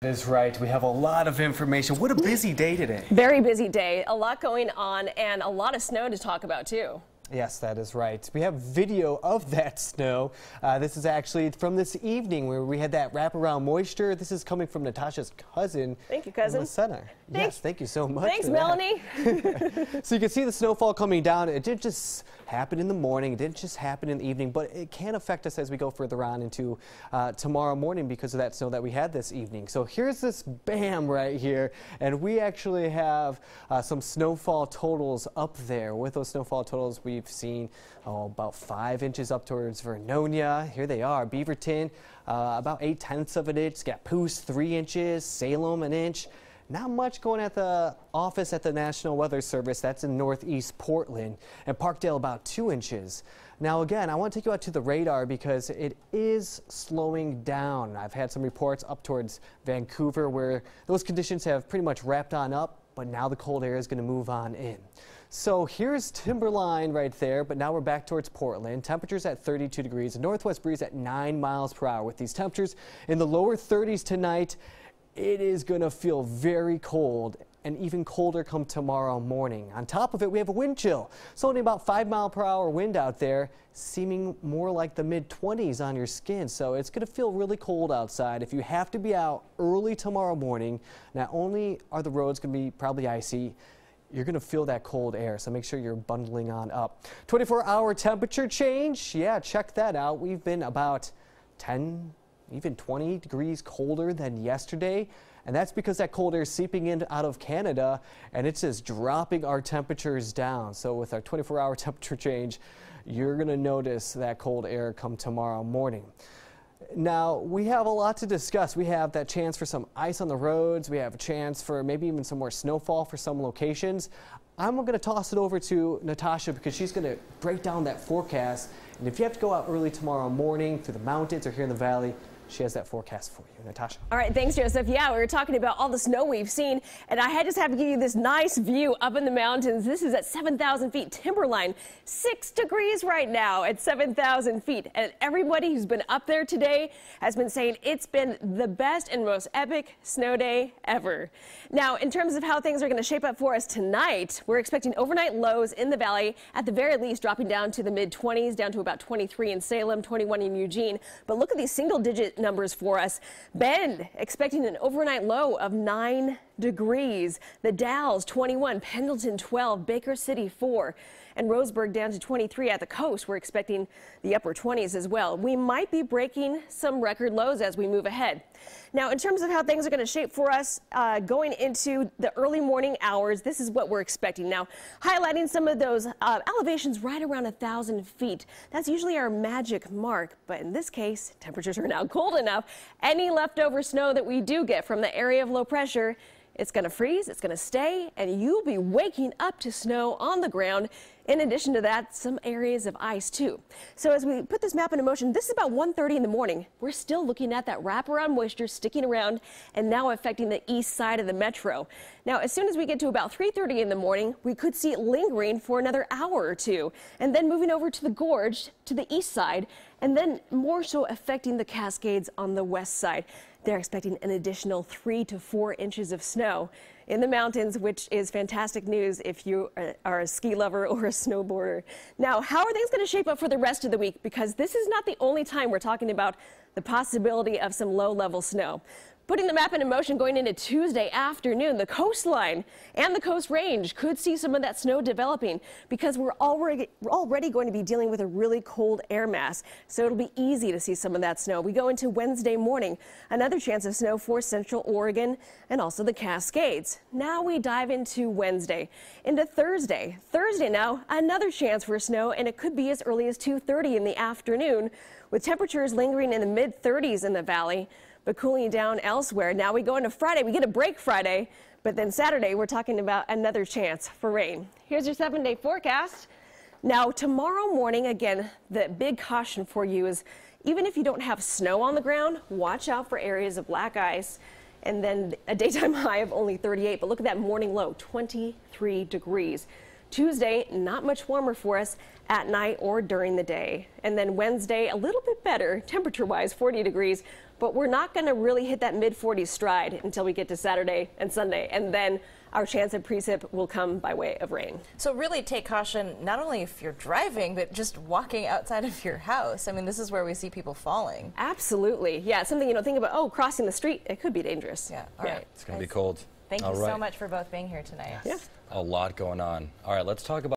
That is right. We have a lot of information. What a busy day today. Very busy day. A lot going on and a lot of snow to talk about too. Yes, that is right. We have video of that snow. This is actually from this evening where we had that wraparound moisture. This is coming from Natasha's cousin. Thank you, cousin. In the center. Yes, thank you so much. Thanks, Melanie. So you can see the snowfall coming down. It didn't just happen in the morning. It didn't just happen in the evening, but it can affect us as we go further on into tomorrow morning because of that snow that we had this evening. So here's this BAM right here, and we actually have some snowfall totals up there. With those snowfall totals, we've seen about 5 inches up towards Vernonia. Here they are. Beaverton, about 0.8 of an inch. Scappoose, 3 inches. Salem, 1 inch. Not much going at the office at the National Weather Service. That's in northeast Portland. And Parkdale, about 2 inches. Now, again, I want to take you out to the radar because it is slowing down. I've had some reports up towards Vancouver where those conditions have pretty much wrapped on up, but now the cold air is going to move on in. So here's Timberline right there, but now we're back towards Portland. Temperatures at 32 degrees, a northwest breeze at 9 miles per hour. With these temperatures in the lower 30s tonight, it is going to feel very cold and even colder come tomorrow morning. On top of it, we have a wind chill. So only about 5 mile per hour wind out there, seeming more like the mid-20s on your skin. So it's going to feel really cold outside. If you have to be out early tomorrow morning, not only are the roads going to be probably icy, you're going to feel that cold air, so make sure you're bundling on up. 24-hour temperature change, yeah, check that out. We've been about 10, even 20 degrees colder than yesterday, and that's because that cold air is seeping in out of Canada, and it's just dropping our temperatures down. So with our 24-hour temperature change, you're going to notice that cold air come tomorrow morning. Now, we have a lot to discuss. We have that chance for some ice on the roads. We have a chance for maybe even some more snowfall for some locations. I'm going to toss it over to Natasha because she's going to break down that forecast. And if you have to go out early tomorrow morning through the mountains or here in the valley, she has that forecast for you. Natasha. All right, thanks, Joseph. Yeah, we were talking about all the snow we've seen, and I just have to give you this nice view up in the mountains. This is at 7,000 feet, Timberline, 6 degrees right now at 7,000 feet. And everybody who's been up there today has been saying it's been the best and most epic snow day ever. Now, in terms of how things are going to shape up for us tonight, we're expecting overnight lows in the valley, at the very least dropping down to the mid-20s, down to about 23 in Salem, 21 in Eugene. But look at these single-digit numbers for us. Bend expecting an overnight low of 9 degrees. The Dalles 21, Pendleton 12, Baker City 4, and Roseburg down to 23 at the coast. We're expecting the upper 20s as well. We might be breaking some record lows as we move ahead. Now, in terms of how things are going to shape for us going into the early morning hours, this is what we're expecting. Now, highlighting some of those elevations right around 1,000 feet. That's usually our magic mark, but in this case, temperatures are now cold enough. Any leftover snow that we do get from the area of low pressure, it's going to freeze, it's going to stay, and you'll be waking up to snow on the ground. In addition to that, some areas of ice too. So as we put this map into motion, this is about 1:30 in the morning. We're still looking at that wraparound moisture sticking around and now affecting the east side of the metro. Now, as soon as we get to about 3:30 in the morning, we could see it lingering for another hour or two, and then moving over to the gorge to the east side, and then more so affecting the Cascades on the west side. They're expecting an additional 3 to 4 inches of snow in the mountains, which is fantastic news if you are a ski lover or a snowboarder. Now, how are things going to shape up for the rest of the week? Because this is not the only time we're talking about the possibility of some low-level snow. Putting the map into motion going into Tuesday afternoon, the coastline and the Coast Range could see some of that snow developing because we're already going to be dealing with a really cold air mass, so it'll be easy to see some of that snow. We go into Wednesday morning, another chance of snow for Central Oregon and also the Cascades. Now we dive into Wednesday, into Thursday. Thursday now, another chance for snow, and it could be as early as 2:30 in the afternoon, with temperatures lingering in the mid-30s in the valley, but cooling down elsewhere. Now we go into Friday. We get a break Friday, but then Saturday we're talking about another chance for rain. Here's your 7-day forecast. Now tomorrow morning, again, the big caution for you is even if you don't have snow on the ground, watch out for areas of black ice, and then a daytime high of only 38. But look at that morning low, 23 degrees. Tuesday, not much warmer for us at night or during the day. And then Wednesday, a little bit better temperature-wise, 40 degrees. But we're not going to really hit that mid-40s stride until we get to Saturday and Sunday. And then our chance of precip will come by way of rain. So really take caution, not only if you're driving, but just walking outside of your house. I mean, this is where we see people falling. Absolutely. Yeah, something, think about, oh, crossing the street, it could be dangerous. Yeah, all right. It's going to be cold. Thank you so much for both being here tonight. Yeah. A lot going on. All right, let's talk about